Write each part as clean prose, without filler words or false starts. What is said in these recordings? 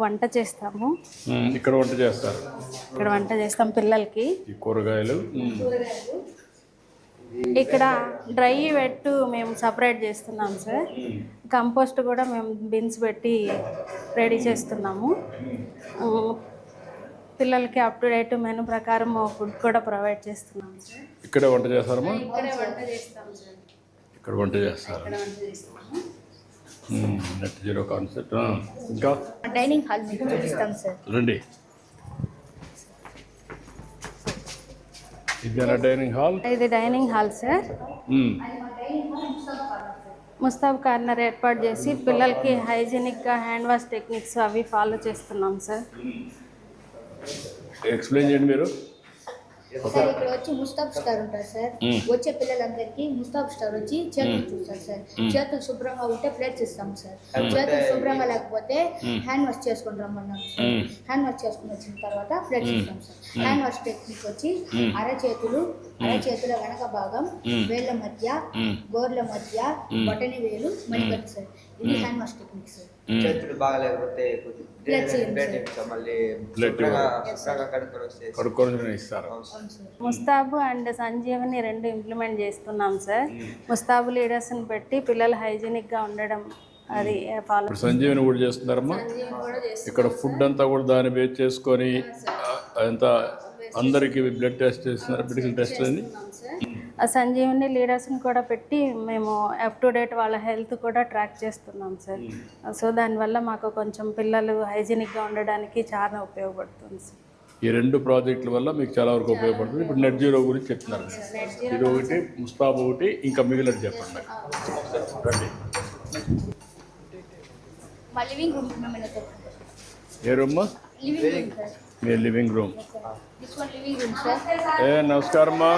వంట చేస్తాము. ఇక్కడ వంట చేస్తారు. ఇక్కడ వంట చేస్తాం పిల్లలకి. ఈ కూరగాయలు ఇక్కడ డ్రై వెట్ మేము సపరేట్ చేస్తున్నాం సార్. కంపోస్ట్ కూడా మేము బిన్స్ పెట్టి రెడీ చేస్తున్నాము. పిల్లలకి అప్ టు డేట్ మెనూ ప్రకారం ఫుడ్ కూడా ప్రొవైడ్ చేస్తున్నాం సార్. ఇక్కడే వంట చేస్తారమ్మా? ఇక్కడే వంట చేస్తాం సార్. ఇక్కడ వంట చేస్తారు. Net zero concept. ఇంకా డైనింగ్ హాల్ మీకు చూపిస్తాం సార్. రండి. ఇదేనా డైనింగ్ హాల్? ఇది డైనింగ్ హాల్ సార్. ముస్తాబ్ కార్నర్ ఏర్పాటు చేసి పిల్లలకి హైజీనిక్గా హ్యాండ్ వాష్ టెక్నిక్స్ అవి ఫాలో చేస్తున్నాం సార్. ఎక్స్ప్లెయిన్ చేయండి మీరు. సార్ ఇక్కడ వచ్చి ముస్తాబ్ స్టార్ ఉంటారు సార్. వచ్చే పిల్లలందరికీ ముస్తాబ్ స్టార్ వచ్చి చేతులు చూస్తారు సార్. చేతులు శుభ్రంగా ఉంటే ప్లేట్స్ ఇస్తాం సార్. చేతులు శుభ్రంగా లేకపోతే హ్యాండ్ వాష్ చేసుకుని రమ్మన్నాం సార్. హ్యాండ్ వాష్ చేసుకుని వచ్చిన తర్వాత ప్లేట్స్ ఇస్తాం సార్. హ్యాండ్ వాష్ టెక్నిక్ వచ్చి అరచేతుల వెనక భాగం, వేళ్ళ మధ్య, గోర్ల మధ్య, బొటని వేలు మణికట్టు సార్. ఇది హ్యాండ్ వాష్ టెక్నిక్ సార్. చేతులు బాగాలేకపోతే కడుక్కొని ఇస్తారు. ముస్తాబు అండ్ సంజీవని రెండు ఇంప్లిమెంట్ చేస్తున్నాం సార్. ముస్తాబు లీడర్స్ని పెట్టి పిల్లలు హైజీనిక్గా ఉండడం అది ఫాలో. సంజీవని కూడా చేస్తున్నారమ్మా. ఇక్కడ ఫుడ్ అంతా కూడా దాన్ని బేస్ చేసుకొని అంతా అందరికి బ్లడ్ టెస్ట్ చేస్తున్నారు, మెడికల్ టెస్ట్ అని. సంజీవని లీడర్స్ని కూడా పెట్టి మేము అప్ టు డేట్ వాళ్ళ హెల్త్ కూడా ట్రాక్ చేస్తున్నాం సార్. సో దానివల్ల మాకు కొంచెం పిల్లలు హైజీనిక్గా ఉండడానికి చాలా ఉపయోగపడుతుంది సార్. ఈ రెండు ప్రాజెక్టుల వల్ల మీకు చాలా వరకు ఉపయోగపడుతుంది. ఇప్పుడు నెట్ జీరో గురించి చెప్తున్నారు. ఇది ఒకటి, ముస్తాబ్ ఒకటి, ఇంకా మిగిలిన చెప్పండి. రండి. ఏ రూమ్? మీ లివింగ్ రూమ్. నమస్కారమ్మా.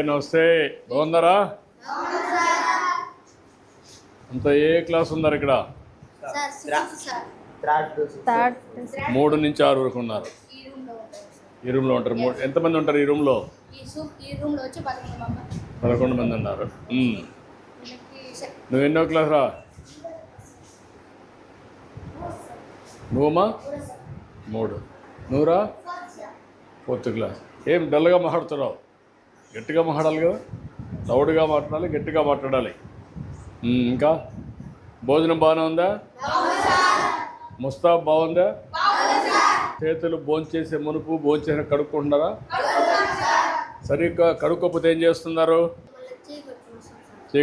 నమస్తే. బాగున్నారా? అంతా ఏ క్లాస్ ఉన్నారు ఇక్కడ? 3 నుంచి 6 వరకు ఉన్నారు. ఈ రూమ్లో ఉంటారు. ఎంతమంది ఉంటారు ఈ రూమ్లో? 11 మంది ఉన్నారు. నువ్వు ఎన్నో క్లాస్ రా? నువ్వమ్మా? 3. నువ్వురా? 4th class. ఏం డల్గా మాట్లాడుతున్నావు? గట్టిగా మాట్లాడాలి కదా. లౌడ్గా మాట్లాడాలి, గట్టిగా మాట్లాడాలి. ఇంకా భోజనం బాగానే ఉందా? ముస్తాబ్ బాగుందా? చేతులు భోంచేసే మునుపు భోంచేసిన కడుక్కుంటున్నారా? సరిగ్గా కడుక్కోకపోతే ఏం చేస్తున్నారు?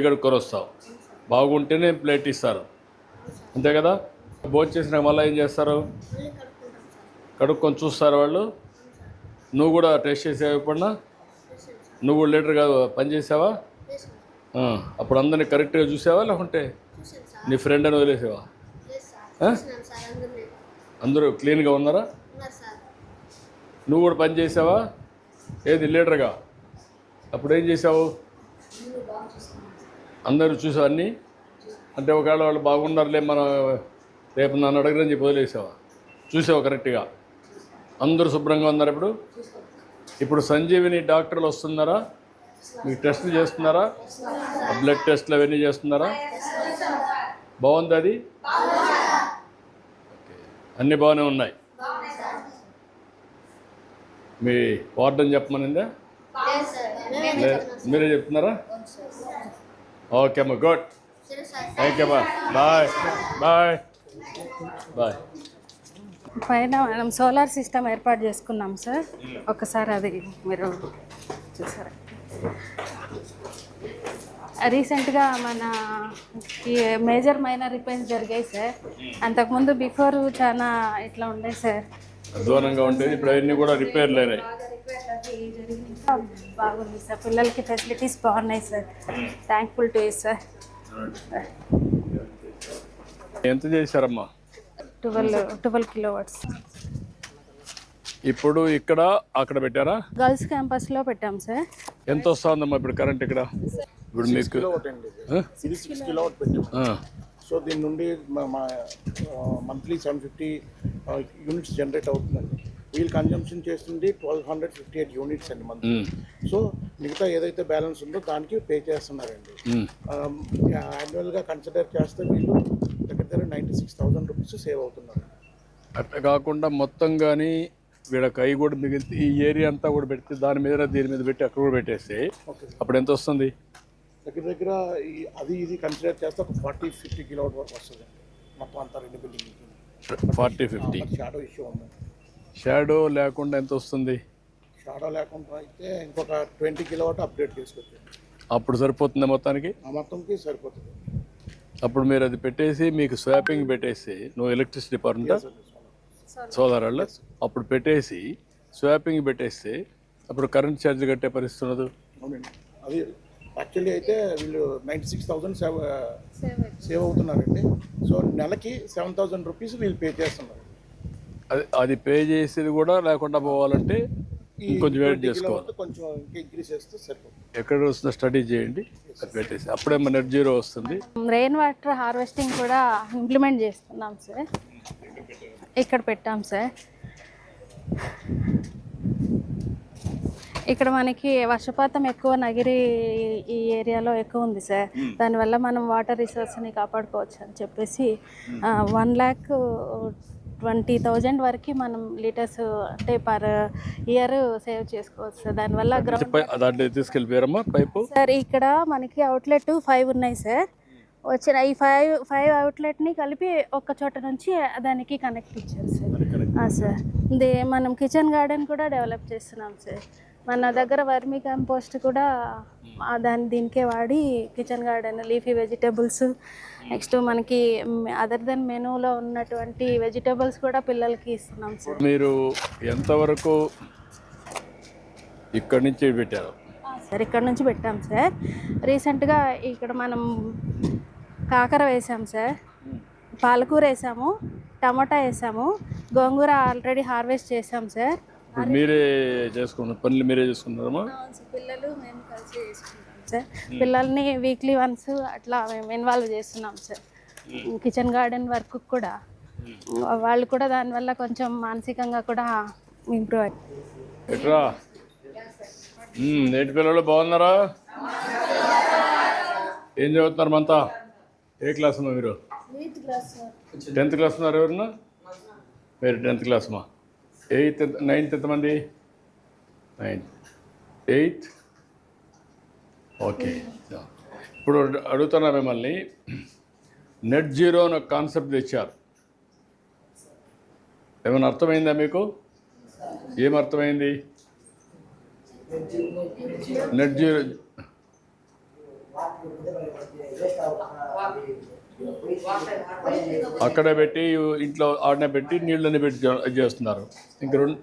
కడుక్కొని వస్తావు. బాగుంటేనే ప్లేట్ ఇస్తారు, అంతే కదా? భోంచేసిన మళ్ళీ ఏం చేస్తారు? కడుక్కొని చూస్తారు వాళ్ళు. నువ్వు కూడా టెస్ట్ చేసావు ఎప్పుడన్నా? నువ్వు కూడా లీటర్గా పనిచేసావా? అప్పుడు అందరినీ కరెక్ట్గా చూసావా లేకుంటే నీ ఫ్రెండ్ అని వదిలేసావా? అందరూ క్లీన్గా ఉన్నారా? నువ్వు కూడా పని చేసావా? ఏది లీటర్గా? అప్పుడు ఏం చేసావు? అందరూ చూసావు అన్నీ? అంటే ఒకవేళ వాళ్ళు బాగున్నారులే, మనం రేపు నన్ను అడగరని చెప్పి వదిలేసావా? చూసావు కరెక్ట్గా? అందరూ శుభ్రంగా ఉన్నారు. ఇప్పుడు సంజీవిని డాక్టర్లు వస్తున్నారా? మీకు టెస్టులు చేస్తున్నారా? బ్లడ్ టెస్ట్లు అవన్నీ చేస్తున్నారా? బాగుంది అది? అన్నీ బాగానే ఉన్నాయి. మీ వార్డెన్ చెప్పమనిందా? మీరే చెప్తున్నారా? ఓకే అమ్మా, గుడ్. థ్యాంక్ యూ అమ్మా. బాయ్. పైన మనం సోలార్ సిస్టమ్ ఏర్పాటు చేసుకున్నాం సార్. ఒకసారి అది మీరు చూసారా? రీసెంట్గా మన మేజర్ మైనర్ రిపేర్స్ జరిగాయి సార్. అంతకుముందు బిఫోర్ చాలా ఇట్లా ఉండే సార్, అధ్వానంగా ఉండేది. ఇప్పుడు అవన్నీ కూడా రిపేర్లు అయినాయి. బాగుంది సార్. పిల్లలకి ఫెసిలిటీస్ బాగున్నాయి sir. Thankful to you sir. ఎంత చేశారమ్మా? 12 కిలోవాట్స్. ఇప్పుడు ఇక్కడ అక్కడ పెట్టారా? గర్ల్స్ క్యాంపస్లో పెట్టాం సార్. ఎంత వస్తుందమ్మా ఇప్పుడు కరెంట్ ఇక్కడ? ఇప్పుడు మీకు 6 కిలోవాట్ పెట్టాము. సో దీని నుండి మంత్లీ 750 యూనిట్స్ జనరేట్ అవుతుందండి. వీళ్ళు కన్జంప్షన్ చేస్తుంది 1258 యూనిట్స్ అండి మంత్. సో మిగతా ఏదైతే బ్యాలెన్స్ ఉందో దానికి పే చేస్తున్నారండి. యాన్యువల్గా కన్సిడర్ చేస్తే వీళ్ళు దగ్గర 96,000 రూపీస్ సేవ్ అవుతున్నారు. అట్లా కాకుండా మొత్తం కానీ వీళ్ళకి అవి కూడా మిగిలితే ఈ ఏరియా అంతా కూడా పెడితే దీని మీద పెట్టి అక్కడ కూడా పెట్టేస్తే అప్పుడు ఎంత వస్తుంది? దగ్గర అది ఇది కన్సిడర్ చేస్తే ఒక 40-50 కిలోవాట్ వరకు వస్తుంది మొత్తం అంతా 2 బిల్డింగ్. 40-50 షాడో ఇష్యూ ఉంది. షాడో లేకుండా ఎంత వస్తుంది? షాడో లేకుండా అయితే ఇంకొక 20 కిలోవాట్ అప్డేట్ తీసుకొచ్చాను. అప్పుడు సరిపోతుంది మొత్తానికి? ఆ మొత్తంకి సరిపోతుంది. అప్పుడు మీరు అది పెట్టేసి మీకు స్వాపింగ్ పెట్టేసి, నువ్వు ఎలక్ట్రిసిటీ డిపార్ట్మెంట్ సోలార్ వాళ్ళు అప్పుడు పెట్టేసి స్వాపింగ్ పెట్టేస్తే అప్పుడు కరెంట్ ఛార్జ్ కట్టే పరిస్థితి ఉండదు. అవునండి. అది యాక్చువల్లీ అయితే వీళ్ళు 96,000 సేవ్ అవుతున్నారండి. సో నెలకి 7,000 రూపీస్ వీళ్ళు పే చేస్తున్నారు. అది పే చేసేది కూడా లేకుండా పోవాలంటే కొంచెం వెయిట్ చేసుకోవాలి. కొంచెం ఇంకా ఇంక్రీజ్ చేస్తే సరిపోతుంది. ఎక్కడ వస్తుందో స్టడీ చేయండి, అది పెట్టేసి అప్పుడే మన నెట్ జీరో వస్తుంది. రెయిన్ వాటర్ హార్వెస్టింగ్ కూడా ఇంప్లిమెంట్ చేస్తున్నాం సార్. ఇక్కడ పెట్టాం సార్. ఇక్కడ మనకి వర్షపాతం ఎక్కువ నగిరి ఈ ఏరియాలో ఎక్కువ ఉంది సార్. దానివల్ల మనం వాటర్ రిసోర్స్ని కాపాడుకోవచ్చు అని చెప్పేసి 1,20,000 వరకు మనం లీటర్స్ అంటే పర్ ఇయర్ సేవ్ చేసుకోవచ్చు సార్. దానివల్ల దాంట్లో తీసుకెళ్ళిపోయారమ్మా పైపు సార్. ఇక్కడ మనకి అవుట్లెట్ 5 ఉన్నాయి సార్. వచ్చిన ఈ 5 అవుట్లెట్ని కలిపి ఒక్క చోట నుంచి దానికి కనెక్ట్ ఇచ్చారు సార్. సార్ మనం కిచెన్ గార్డెన్ కూడా డెవలప్ చేస్తున్నాం సార్. మన దగ్గర వర్మీ కంపోస్ట్ కూడా దీనికే వాడి kitchen garden, leafy vegetables, next మనకి అదర్ దెన్ మెనూలో ఉన్నటువంటి వెజిటేబుల్స్ కూడా పిల్లలకి ఇస్తున్నాం సార్. మీరు ఎంతవరకు ఇక్కడి నుంచి పెట్టారు సార్? ఇక్కడ నుంచి పెట్టాం సార్. రీసెంట్గా ఇక్కడ మనం కాకర వేసాం సార్, పాలకూర వేసాము, టమాటా వేసాము, గోంగూర ఆల్రెడీ హార్వెస్ట్ చేసాం సార్. మీరే చేసుకున్నారు పనులు? మీరే చేసుకున్నారమ్మా? పిల్లలు మేము కలిసి చేసుకుంటాం సార్. పిల్లల్ని వీక్లీ వన్స్ అట్లా మేము ఇన్వాల్వ్ చేస్తున్నాం సార్. కిచెన్ గార్డెన్ వర్క్ కూడా వాళ్ళు కూడా దానివల్ల కొంచెం మానసికంగా కూడా ఇంప్రూవ్ ఎట్రా నేటి పిల్లలు బాగున్నారా? ఏం చదువుతున్నారు మంతా? ఏ క్లాస్ అమ్మా మీరు? 10th క్లాస్ ఉన్నారు. ఎవరన్నా మీరు 10th క్లాస్ మా? 8th 9th ఎంతమంది? 9th 8th. ఓకే. ఇప్పుడు అడుగుతున్నా మిమ్మల్ని, నెట్ జీరో అని ఒక కాన్సెప్ట్ తెచ్చారు. ఏమైనా అర్థమైందా మీకు? ఏం అర్థమైంది? నెట్ జీరో అక్కడే పెట్టి ఇంట్లో ఆడనే పెట్టి నీళ్ళని పెట్టి చేస్తున్నారు. ఇంక రెండు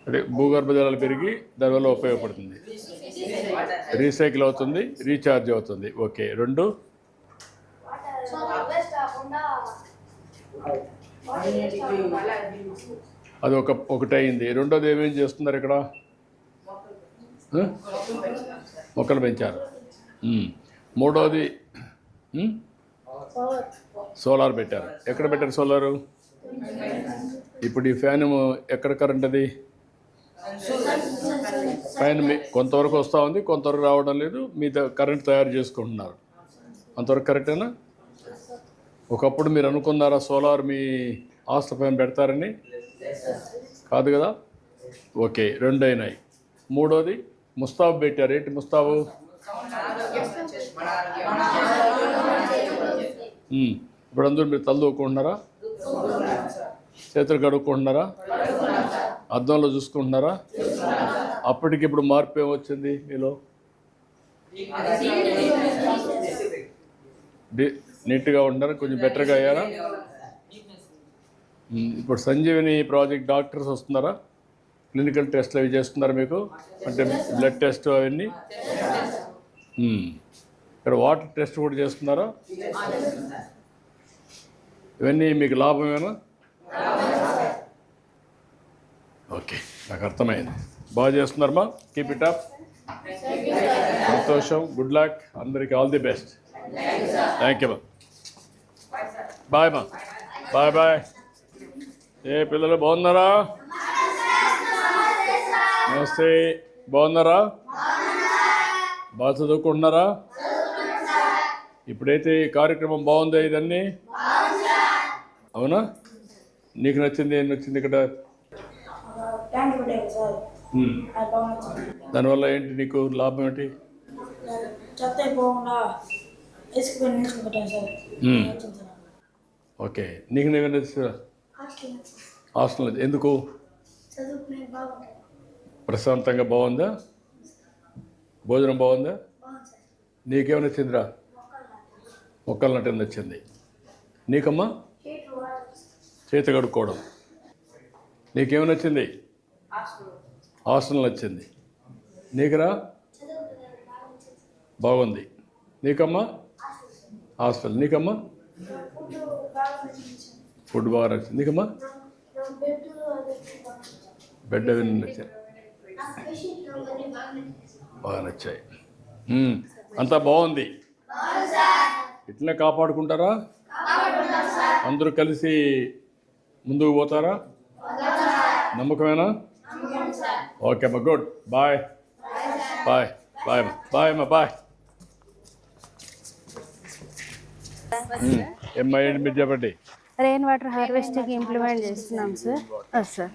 అంటే భూగర్భ జలాలు పెరిగి దానివల్ల ఉపయోగపడుతుంది, రీసైకిల్ అవుతుంది, రీఛార్జ్ అవుతుంది. ఓకే. రెండు అది ఒకటి అయింది. రెండోది ఏమేం చేస్తున్నారు ఇక్కడ? మొక్కలు పెంచారు. మూడోది సోలార్ పెట్టారు. ఎక్కడ పెట్టారు సోలారు? ఇప్పుడు ఈ ఫ్యాన్ ఎక్కడ కరెంట్ అది? పైన కొంతవరకు వస్తూ ఉంది, కొంతవరకు రావడం లేదు. మీ కరెంట్ తయారు చేసుకుంటున్నారు. అంతవరకు కరెక్టేనా? ఒకప్పుడు మీరు అనుకున్నారా సోలార్ మీ హాస్టల్ పైన పెడతారని? కాదు కదా. ఓకే. రెండు అయినాయి. మూడోది ముస్తాబు పెట్టారు. ఏంటి ముస్తాబు? ఇప్పుడు అందరూ మీరు తలదూకుంటున్నారా? చేతులు కడుక్కుంటున్నారా? అద్దంలో చూసుకుంటున్నారా? అప్పటికిప్పుడు మార్పు ఏమొచ్చింది మీలో? నీట్గా ఉంటున్నారా? కొంచెం బెటర్గా అయ్యారా? ఇప్పుడు సంజీవిని ప్రాజెక్ట్ డాక్టర్స్ వస్తున్నారా? క్లినికల్ టెస్ట్లు అవి చేస్తున్నారా మీకు? అంటే బ్లడ్ టెస్ట్ అవన్నీ. ఇక్కడ వాటర్ టెస్ట్ కూడా చేస్తున్నారా? ఇవన్నీ మీకు లాభమేనా? ఓకే, నాకు అర్థమైంది. బాగా చేస్తున్నారమ్మా. Keep it up. సంతోషం. Good luck. అందరికీ all the best. Thank you మా. బాయ్ మా. Bye bye. ఏ పిల్లలు బాగున్నారా? నమస్తే, బాగున్నారా? బాగా చదువుకుంటున్నారా? ఇప్పుడైతే ఈ కార్యక్రమం బాగుందా ఇదన్నీ? అవునా? నీకు నచ్చింది ఏం నచ్చింది ఇక్కడ? ట్యాంక్ పెట్టారు సార్, అది బాగా నచ్చింది. దానివల్ల ఏంటి నీకు లాభం ఏంటి? చెత్త అయిపోకుండా ఇసుక నిల్చుని పెట్టారు సార్, నచ్చింది సార్. ఓకే, నీకు నేను నచ్చిందా? హాస్టల్ ఎందుకు? చదువుకునే బాగుంటుంది. ప్రశాంతంగా బాగుందా? భోజనం బాగుందా? బాగుంది సార్. నీకేమైనా నచ్చిందిరా? మొక్కలు నటన నచ్చింది. నీకమ్మా? చేతి కడుక్కోవడం. నీకేమైనా నచ్చింది? హాస్టల్ నచ్చింది. నీకురా? బాగుంది. నీకమ్మా? హాస్టల్. నీకమ్మా? ఫుడ్ బాగా నచ్చింది. నీకమ్మా? బెడ్ అవి నచ్చాయి, బాగా నచ్చాయి. అంతా బాగుంది. ఇట్లనే కాపాడుకుంటారా? అందరూ కలిసి ముందుకు పోతారా? నమ్మకమేనా? ఓకే అమ్మా, good. Bye bye bye bye అమ్మా, బాయ్. ఏమ్మా, ఏంటి మీరు చెప్పండి. రెయిన్ వాటర్ హార్వెస్టింగ్ ఇంప్లిమెంట్ చేస్తున్నాం సార్. సార్